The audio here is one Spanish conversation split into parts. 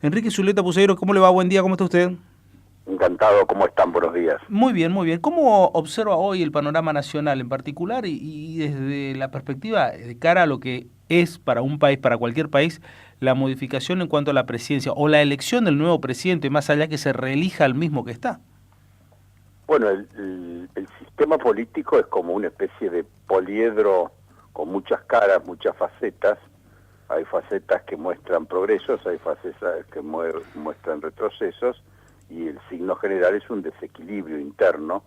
Enrique Zuleta Puseiro, ¿cómo le va? Buen día, ¿cómo está usted? Encantado, ¿cómo están? Buenos días. Muy bien, muy bien. ¿Cómo observa hoy el panorama nacional en particular y desde la perspectiva de cara a lo que es para un país, para cualquier país, la modificación en cuanto a la presidencia o la elección del nuevo presidente, más allá que se reelija al mismo que está? Bueno, el sistema político es como una especie de poliedro con muchas caras, muchas facetas. Hay facetas que muestran progresos, hay facetas que muestran retrocesos, y el signo general es un desequilibrio interno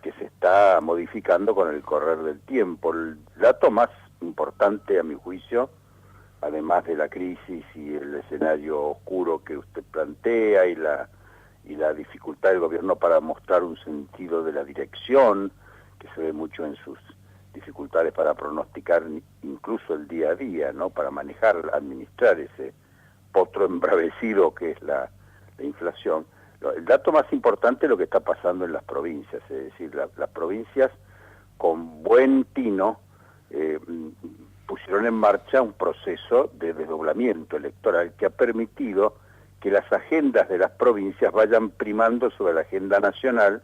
que se está modificando con el correr del tiempo. El dato más importante, a mi juicio, además de la crisis y el escenario oscuro que usted plantea y la dificultad del gobierno para mostrar un sentido de la dirección, que se ve mucho en sus dificultades para pronosticar incluso el día a día, ¿no? Para manejar, administrar ese potro embravecido que es la inflación. El dato más importante es lo que está pasando en las provincias, es decir, las provincias con buen tino pusieron en marcha un proceso de desdoblamiento electoral que ha permitido que las agendas de las provincias vayan primando sobre la agenda nacional,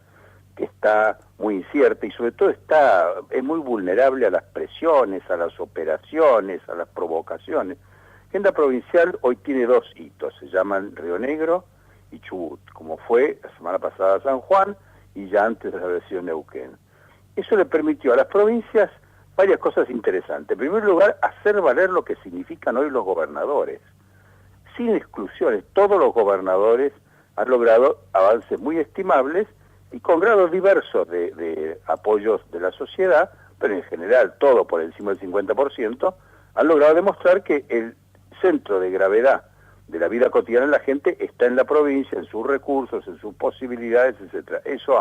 que está muy incierta y sobre todo es muy vulnerable a las presiones, a las operaciones, a las provocaciones. La agenda provincial hoy tiene dos hitos, se llaman Río Negro y Chubut, como fue la semana pasada San Juan y ya antes de haber sido Neuquén. Eso le permitió a las provincias varias cosas interesantes. En primer lugar, hacer valer lo que significan hoy los gobernadores. Sin exclusiones, todos los gobernadores han logrado avances muy estimables y con grados diversos de apoyos de la sociedad, pero en general todo por encima del 50%, han logrado demostrar que el centro de gravedad de la vida cotidiana de la gente está en la provincia, en sus recursos, en sus posibilidades, etc. Eso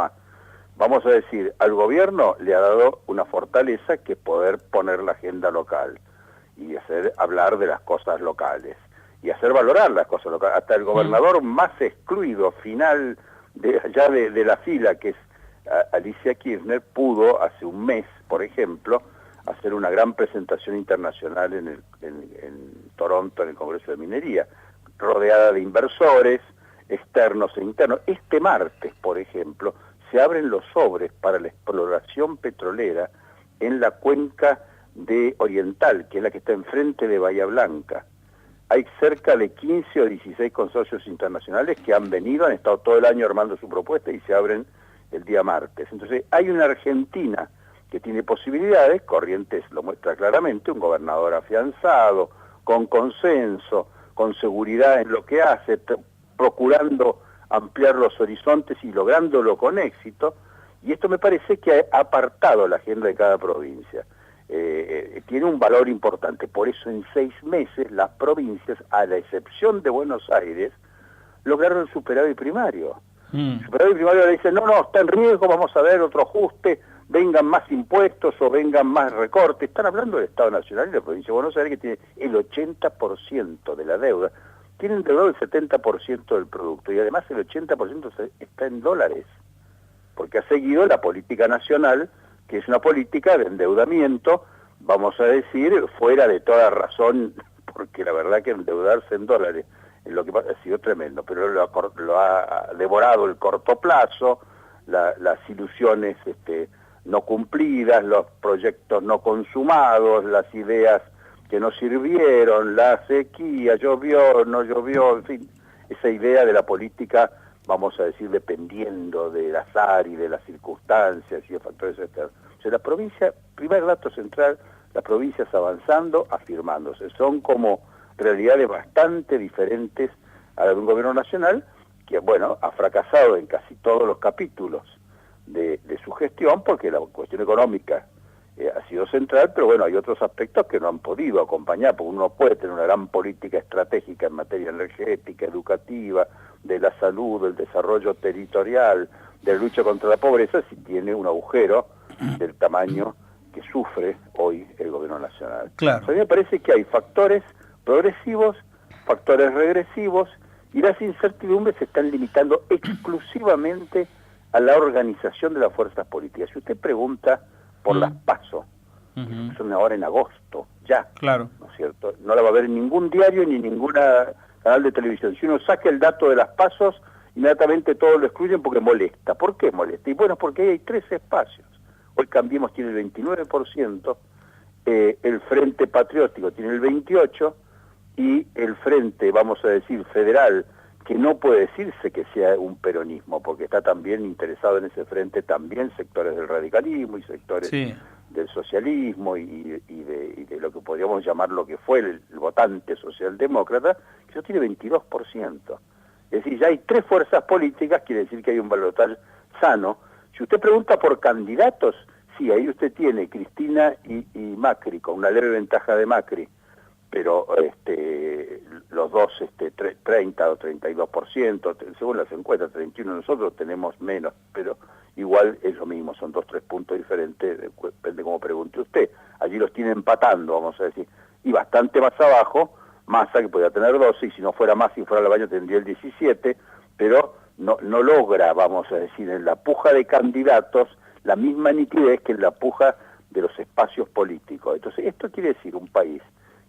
vamos a decir, al gobierno le ha dado una fortaleza que es poder poner la agenda local y hacer hablar de las cosas locales y hacer valorar las cosas locales. Hasta el gobernador más excluido final de la fila, que es Alicia Kirchner, pudo hace un mes, por ejemplo, hacer una gran presentación internacional en Toronto, en el Congreso de Minería, rodeada de inversores externos e internos. Este martes, por ejemplo, se abren los sobres para la exploración petrolera en la cuenca de Oriental, que es la que está enfrente de Bahía Blanca. Hay cerca de 15 o 16 consorcios internacionales que han venido, han estado todo el año armando su propuesta y se abren el día martes. Entonces hay una Argentina que tiene posibilidades, Corrientes lo muestra claramente, un gobernador afianzado, con consenso, con seguridad en lo que hace, procurando ampliar los horizontes y lográndolo con éxito, y esto me parece que ha apartado la agenda de cada provincia. Tiene un valor importante, por eso en 6 meses las provincias, a la excepción de Buenos Aires, lograron el superávit primario. El superávit primario le dice, no, está en riesgo, vamos a ver otro ajuste, vengan más impuestos o vengan más recortes. Están hablando del Estado Nacional y de la provincia de Buenos Aires, que tiene el 80% de la deuda. Tienen endeudado el 70% del producto y además el 80% está en dólares, porque ha seguido la política nacional, que es una política de endeudamiento, vamos a decir, fuera de toda razón, porque la verdad que endeudarse en dólares es lo que ha sido tremendo, pero lo ha devorado el corto plazo, las ilusiones no cumplidas, los proyectos no consumados, las ideas que no sirvieron, la sequía, llovió, no llovió, en fin, esa idea de la política, vamos a decir, dependiendo del azar y de las circunstancias y de factores externos. O sea, la provincia, primer dato central, las provincias avanzando, afirmándose. Son como realidades bastante diferentes a la de un gobierno nacional que, bueno, ha fracasado en casi todos los capítulos de su gestión, porque la cuestión económica ha sido central, pero bueno, hay otros aspectos que no han podido acompañar, porque uno puede tener una gran política estratégica en materia energética, educativa, de la salud, del desarrollo territorial, de la lucha contra la pobreza, si tiene un agujero del tamaño que sufre hoy el gobierno nacional. Claro. A mí me parece que hay factores progresivos, factores regresivos, y las incertidumbres se están limitando exclusivamente a la organización de las fuerzas políticas. Si usted pregunta por las PASO, son ahora en agosto, ya, Claro. ¿no es cierto? No la va a ver en ningún diario ni ninguna canal de televisión. Si uno saca el dato de las pasos, inmediatamente todos lo excluyen porque molesta. ¿Por qué molesta? Y bueno, porque ahí hay 3 espacios. Hoy Cambiemos tiene el 29%, el Frente Patriótico tiene el 28%, y el Frente, vamos a decir, federal, que no puede decirse que sea un peronismo, porque está también interesado en ese frente también sectores del radicalismo y sectores del socialismo y de lo que podríamos llamar lo que fue el votante socialdemócrata, que eso tiene 22%. Es decir, ya hay 3 fuerzas políticas, quiere decir que hay un balotaje sano. Si usted pregunta por candidatos, sí, ahí usted tiene Cristina y Macri, con una leve ventaja de Macri, pero los dos 30 o 32%, según las encuestas, 31, nosotros tenemos menos, pero igual es lo mismo, son 2-3 puntos diferentes, depende cómo pregunte usted. Allí los tiene empatando, vamos a decir, y bastante más abajo, Massa, que podría tener 12, y si no fuera Massa y fuera la Baña tendría el 17, pero no logra, vamos a decir, en la puja de candidatos, la misma nitidez que en la puja de los espacios políticos. Entonces, esto quiere decir un país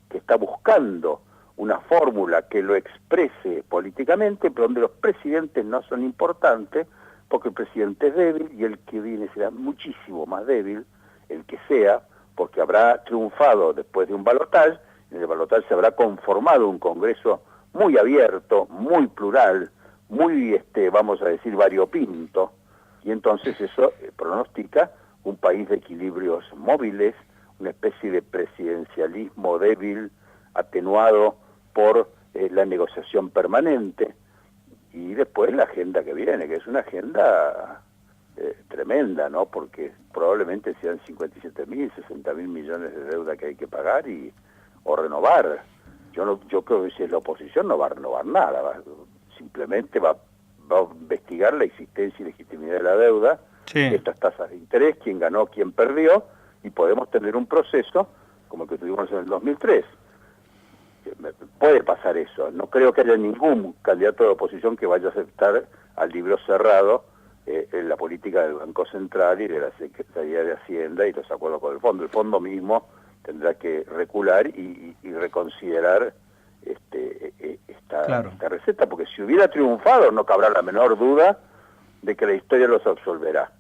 que está buscando una fórmula que lo exprese políticamente, pero donde los presidentes no son importantes, porque el presidente es débil y el que viene será muchísimo más débil, el que sea, porque habrá triunfado después de un balotaje, en el balotaje se habrá conformado un Congreso muy abierto, muy plural, muy, vamos a decir, variopinto, y entonces eso pronostica un país de equilibrios móviles, una especie de presidencialismo débil, atenuado por la negociación permanente, y después la agenda que viene, que es una agenda tremenda, ¿no? Porque probablemente sean 57.000, 60.000 millones de deuda que hay que pagar o renovar. Yo creo que si es la oposición no va a renovar nada, simplemente va a investigar la existencia y legitimidad de la deuda, estas tasas de interés, quién ganó, quién perdió, y podemos tener un proceso como el que tuvimos en el 2003. Puede pasar eso. No creo que haya ningún candidato de oposición que vaya a aceptar al libro cerrado en la política del Banco Central y de la Secretaría de Hacienda y los acuerdos con el fondo. El fondo mismo tendrá que recular y reconsiderar esta receta, porque si hubiera triunfado no cabrá la menor duda de que la historia los absolverá.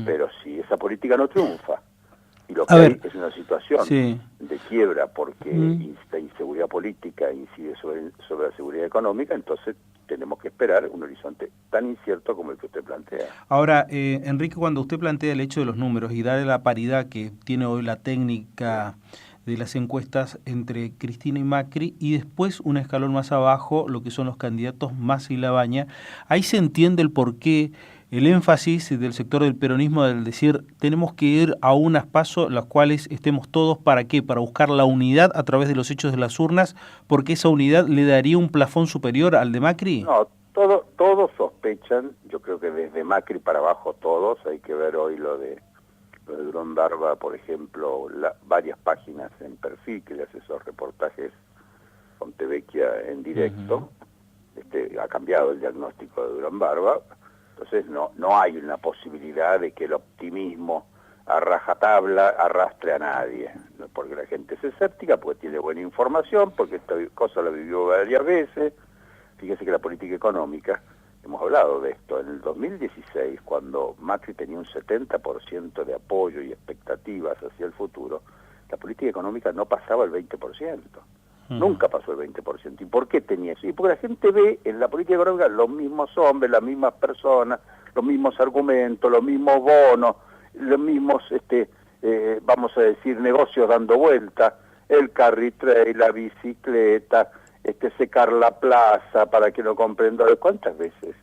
Pero si esa política no triunfa, y lo que hay es una situación de quiebra porque la inseguridad política incide sobre la seguridad económica, entonces tenemos que esperar un horizonte tan incierto como el que usted plantea. Ahora, Enrique, cuando usted plantea el hecho de los números y da la paridad que tiene hoy la técnica de las encuestas entre Cristina y Macri, y después un escalón más abajo, lo que son los candidatos Massa y Labaña, ahí se entiende el porqué, el énfasis del sector del peronismo del decir, tenemos que ir a unas PASO, las cuales estemos todos, ¿para qué? Para buscar la unidad a través de los hechos de las urnas, porque esa unidad le daría un plafón superior al de Macri. No, todos sospechan, yo creo que desde Macri para abajo todos, hay que ver hoy lo de Durón Barba, por ejemplo, varias páginas en Perfil que le hace esos reportajes con Tevecchia en directo, ha cambiado el diagnóstico de Durón Barba. Entonces no hay una posibilidad de que el optimismo a rajatabla arrastre a nadie, porque la gente es escéptica, porque tiene buena información, porque esta cosa la vivió varias veces. Fíjese que la política económica, hemos hablado de esto, en el 2016, cuando Macri tenía un 70% de apoyo y expectativas hacia el futuro, la política económica no pasaba el 20%. Nunca pasó el 20%. ¿Y por qué tenía eso? Y porque la gente ve en la política económica los mismos hombres, las mismas personas, los mismos argumentos, los mismos bonos, los mismos, vamos a decir, negocios dando vuelta, el carry trade, la bicicleta, secar la plaza para que lo comprenda. ¿Cuántas veces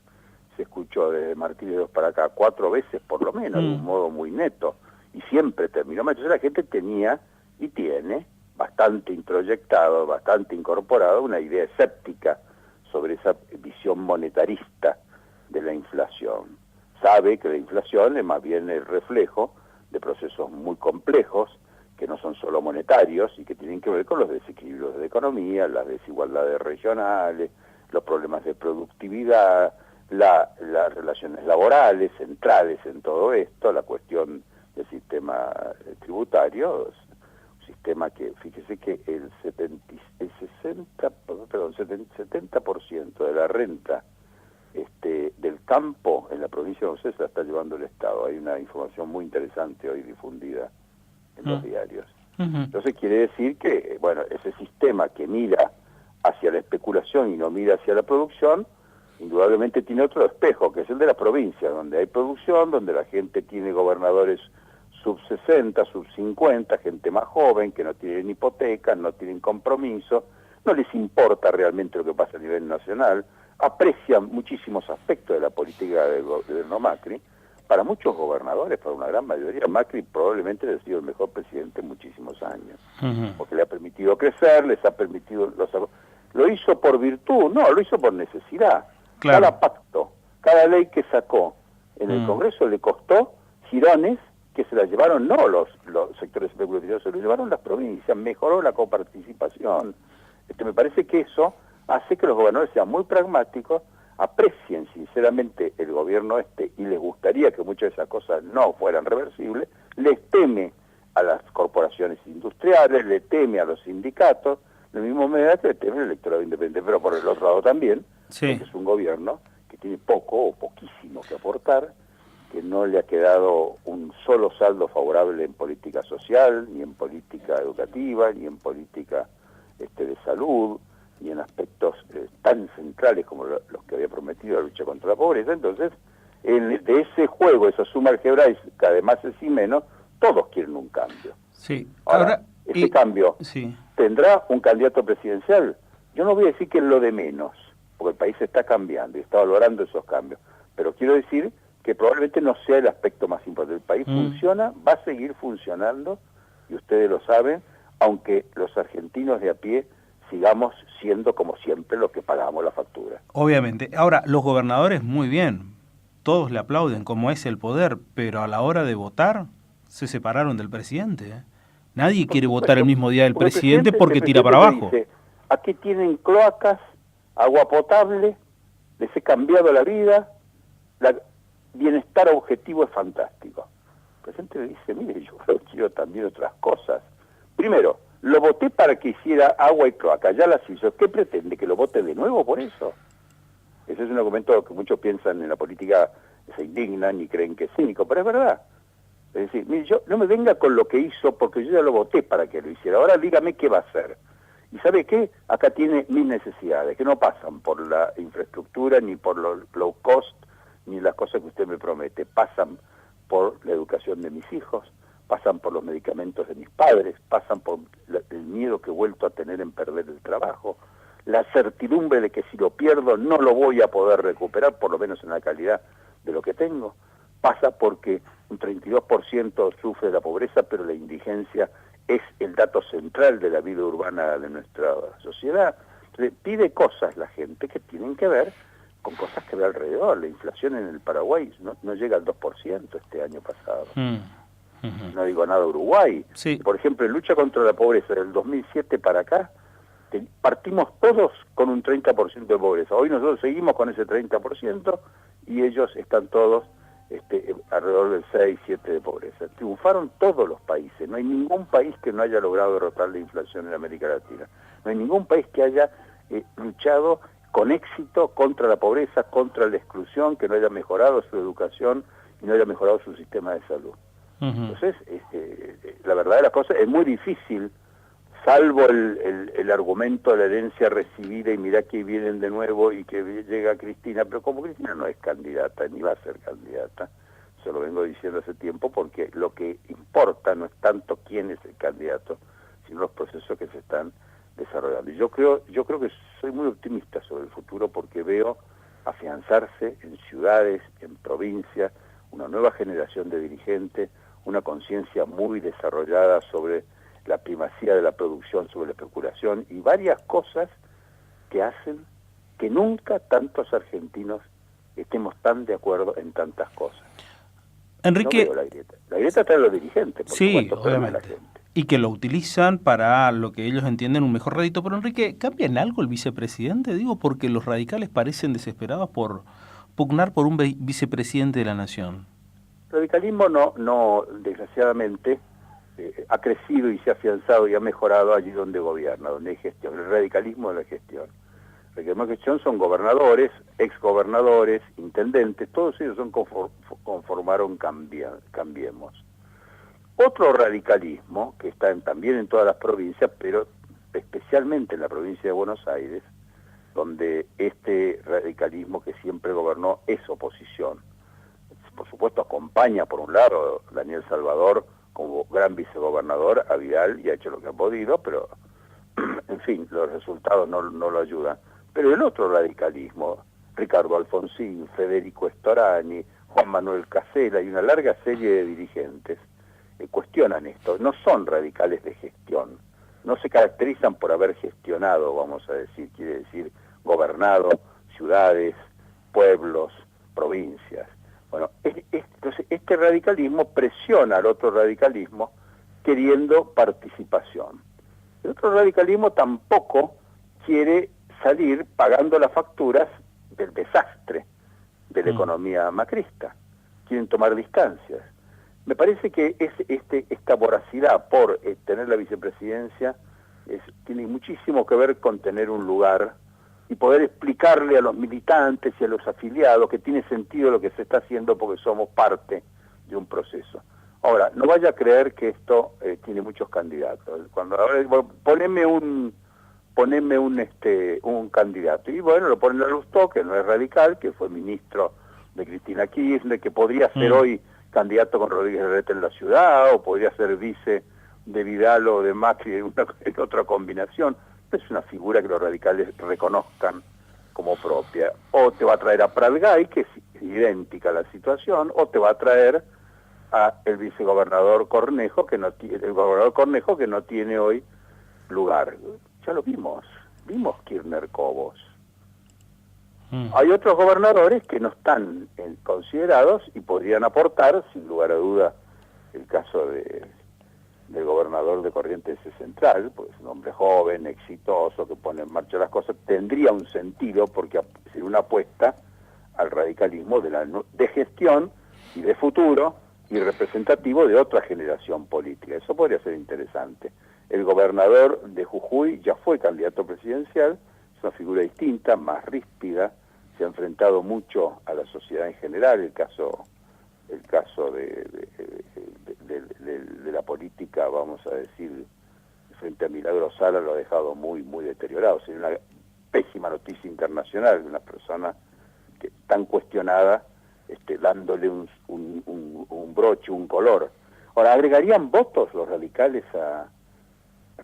se escuchó desde Martínez II para acá? 4 veces por lo menos, de un modo muy neto. Y siempre terminó. Entonces la gente tenía y tiene bastante introyectado, bastante incorporado, una idea escéptica sobre esa visión monetarista de la inflación. Sabe que la inflación es más bien el reflejo de procesos muy complejos, que no son solo monetarios y que tienen que ver con los desequilibrios de la economía, las desigualdades regionales, los problemas de productividad, las relaciones laborales centrales en todo esto, la cuestión del sistema tributario, sistema que, fíjese que el 70% de la renta del campo en la provincia de Buenos Aires la está llevando el Estado. Hay una información muy interesante hoy difundida en los diarios. Entonces quiere decir que, bueno, ese sistema que mira hacia la especulación y no mira hacia la producción, indudablemente tiene otro espejo, que es el de la provincia, donde hay producción, donde la gente tiene gobernadores sub 60, sub 50, gente más joven, que no tienen hipotecas, no tienen compromiso, no les importa realmente lo que pasa a nivel nacional, aprecian muchísimos aspectos de la política del gobierno Macri. Para muchos gobernadores, para una gran mayoría, Macri probablemente ha sido el mejor presidente en muchísimos años, porque le ha permitido crecer, les ha permitido... ¿Lo hizo por virtud? No, lo hizo por necesidad. Claro. Cada pacto, cada ley que sacó en el Congreso le costó girones que se la llevaron no los sectores especulativos, se lo llevaron las provincias, mejoró la coparticipación. Me parece que eso hace que los gobernadores sean muy pragmáticos, aprecien sinceramente el gobierno y les gustaría que muchas de esas cosas no fueran reversibles, les teme a las corporaciones industriales, le teme a los sindicatos, de la misma manera que le teme al electorado independiente, pero por el otro lado también, porque es un gobierno que tiene poco o poquísimo que aportar, que no le ha quedado un solo saldo favorable en política social, ni en política educativa, ni en política de salud, y en aspectos tan centrales como los que había prometido la lucha contra la pobreza. Entonces, de ese juego, esa suma algebraica de más es y menos, todos quieren un cambio. Sí. Ahora, ese cambio tendrá un candidato presidencial. Yo no voy a decir que es lo de menos, porque el país está cambiando y está valorando esos cambios, pero quiero decir que probablemente no sea el aspecto más importante. El país funciona, va a seguir funcionando, y ustedes lo saben, aunque los argentinos de a pie sigamos siendo como siempre los que pagamos la factura. Obviamente. Ahora, los gobernadores muy bien, todos le aplauden como es el poder, pero a la hora de votar se separaron del presidente. Nadie quiere votar el mismo día del presidente porque tira para abajo. Dice, aquí tienen cloacas, agua potable, les he cambiado la vida, bienestar objetivo es fantástico. El presidente le dice, mire, yo quiero también otras cosas. Primero, lo voté para que hiciera agua y cloaca, ya las hizo. ¿Qué pretende? ¿Que lo vote de nuevo por eso? Ese es un argumento que muchos piensan en la política, se indignan y creen que es cínico, pero es verdad. Es decir, mire, no me venga con lo que hizo porque yo ya lo voté para que lo hiciera. Ahora dígame qué va a hacer. ¿Y sabe qué? Acá tiene mis necesidades, que no pasan por la infraestructura, ni por los low cost, ni las cosas que usted me promete. Pasan por la educación de mis hijos, pasan por los medicamentos de mis padres, pasan por el miedo que he vuelto a tener en perder el trabajo, la certidumbre de que si lo pierdo no lo voy a poder recuperar, por lo menos en la calidad de lo que tengo. Pasa porque un 32% sufre de la pobreza, pero la indigencia es el dato central de la vida urbana de nuestra sociedad. Entonces, pide cosas la gente que tienen que ver con cosas que ve alrededor. La inflación en el Paraguay no llega al 2% este año pasado. No digo nada Uruguay. Por ejemplo, en lucha contra la pobreza del 2007 para acá, partimos todos con un 30% de pobreza. Hoy nosotros seguimos con ese 30% y ellos están todos alrededor del 6-7% de pobreza. Triunfaron todos los países. No hay ningún país que no haya logrado derrotar la inflación en América Latina. No hay ningún país que haya luchado con éxito contra la pobreza, contra la exclusión, que no haya mejorado su educación y no haya mejorado su sistema de salud. Entonces, la verdad de las cosas es muy difícil, salvo el argumento de la herencia recibida y mirá que vienen de nuevo y que llega Cristina, pero como Cristina no es candidata ni va a ser candidata, se lo vengo diciendo hace tiempo, porque lo que importa no es tanto quién es el candidato, sino los procesos que se están desarrollando. Y yo creo que soy muy optimista sobre el futuro porque veo afianzarse en ciudades, en provincias, una nueva generación de dirigentes, una conciencia muy desarrollada sobre la primacía de la producción sobre la especulación y varias cosas que hacen que nunca tantos argentinos estemos tan de acuerdo en tantas cosas. Enrique, no veo la grieta está en los dirigentes, por supuesto, obviamente. La gente. Y que lo utilizan para lo que ellos entienden un mejor rédito. Pero Enrique, ¿cambia en algo el vicepresidente? Digo, porque los radicales parecen desesperados por pugnar por un vicepresidente de la nación. El radicalismo no desgraciadamente, ha crecido y se ha afianzado y ha mejorado allí donde gobierna, donde hay gestión, el radicalismo de la gestión. El radicalismo de la gestión son gobernadores, exgobernadores, intendentes, todos ellos conformaron Cambiemos. Otro radicalismo, que está también en todas las provincias, pero especialmente en la provincia de Buenos Aires, donde este radicalismo que siempre gobernó es oposición. Por supuesto acompaña por un lado Daniel Salvador como gran vicegobernador a Vidal y ha hecho lo que ha podido, pero en fin, los resultados no lo ayudan. Pero el otro radicalismo, Ricardo Alfonsín, Federico Storani, Juan Manuel Casella y una larga serie de dirigentes cuestionan esto. No son radicales de gestión, no se caracterizan por haber gestionado, vamos a decir, quiere decir gobernado ciudades, pueblos, provincias. Bueno, entonces este radicalismo presiona al otro radicalismo queriendo participación. El otro radicalismo tampoco quiere salir pagando las facturas del desastre de la economía macrista. Quieren tomar distancias. Me parece que esta voracidad por tener la vicepresidencia tiene muchísimo que ver con tener un lugar y poder explicarle a los militantes y a los afiliados que tiene sentido lo que se está haciendo porque somos parte de un proceso. Ahora, no vaya a creer que esto tiene muchos candidatos. Poneme un candidato. Y bueno, lo ponen a Lustó, que no es radical, que fue ministro de Cristina Kirchner, que podría ser hoy candidato con Rodríguez Larreta en la ciudad, o podría ser vice de Vidal o de Macri en otra combinación. Es una figura que los radicales reconozcan como propia. O te va a traer a Pratgay, que es idéntica a la situación, o te va a traer a el vicegobernador Cornejo, el gobernador Cornejo que no tiene hoy lugar. Ya lo vimos Kirchner Cobos. Hay otros gobernadores que no están considerados y podrían aportar, sin lugar a duda, el caso del gobernador de Corrientes Central, pues un hombre joven, exitoso, que pone en marcha las cosas, tendría un sentido porque sería una apuesta al radicalismo de gestión y de futuro y representativo de otra generación política. Eso podría ser interesante. El gobernador de Jujuy ya fue candidato presidencial, es una figura distinta, más ríspida, se ha enfrentado mucho a la sociedad en general, el caso de la política, vamos a decir, frente a Milagro Sala lo ha dejado muy, muy deteriorado. Sería una pésima noticia internacional de una persona que tan cuestionada, dándole un broche, un color. Ahora, ¿agregarían votos los radicales a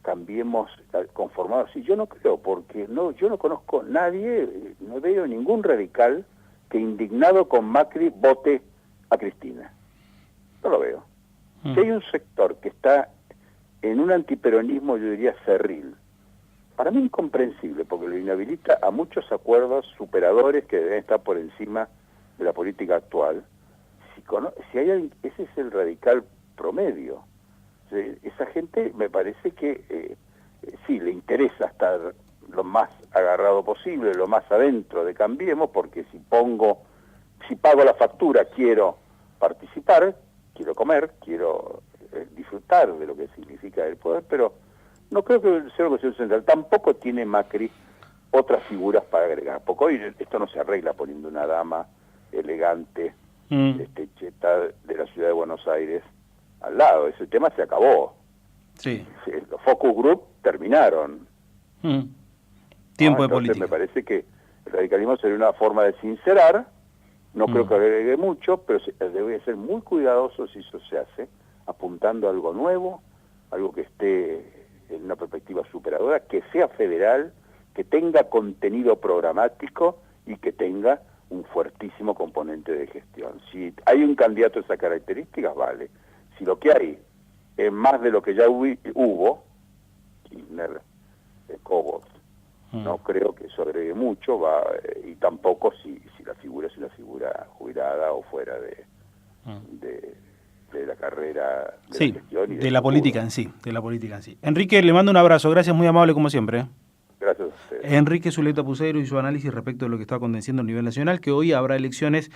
Cambiemos conformados? Sí, yo no creo, porque yo no conozco nadie, no veo ningún radical que indignado con Macri vote a Cristina. No lo veo. Si hay un sector que está en un antiperonismo, yo diría cerril, para mí incomprensible, porque lo inhabilita a muchos acuerdos superadores que deben estar por encima de la política actual. Si hay alguien, ese es el radical promedio. Esa gente me parece que sí, le interesa estar lo más agarrado posible, lo más adentro de Cambiemos, porque si pago la factura, quiero participar, quiero comer, quiero disfrutar de lo que significa el poder, pero no creo que sea una cuestión central. Tampoco tiene Macri otras figuras para agregar, porque hoy esto no se arregla poniendo una dama elegante, cheta de la ciudad de Buenos Aires al lado. Ese tema se acabó. Sí. Los focus group terminaron. Tiempo de Entonces política. me parece que el radicalismo sería una forma de sincerar. No creo que agregue mucho, pero debe ser muy cuidadoso si eso se hace, apuntando a algo nuevo, algo que esté en una perspectiva superadora, que sea federal, que tenga contenido programático y que tenga un fuertísimo componente de gestión. Si hay un candidato de esas características, vale. Si lo que hay es más de lo que ya hubo, Kirchner, Cobos, no creo que eso agregue mucho, y tampoco si la figura es una figura jubilada o fuera de la carrera de la gestión y de la política en sí, Enrique, le mando un abrazo, gracias, muy amable como siempre. Gracias a ustedes. Enrique Zuleta Pusero y su análisis respecto de lo que está aconteciendo a nivel nacional, que hoy habrá elecciones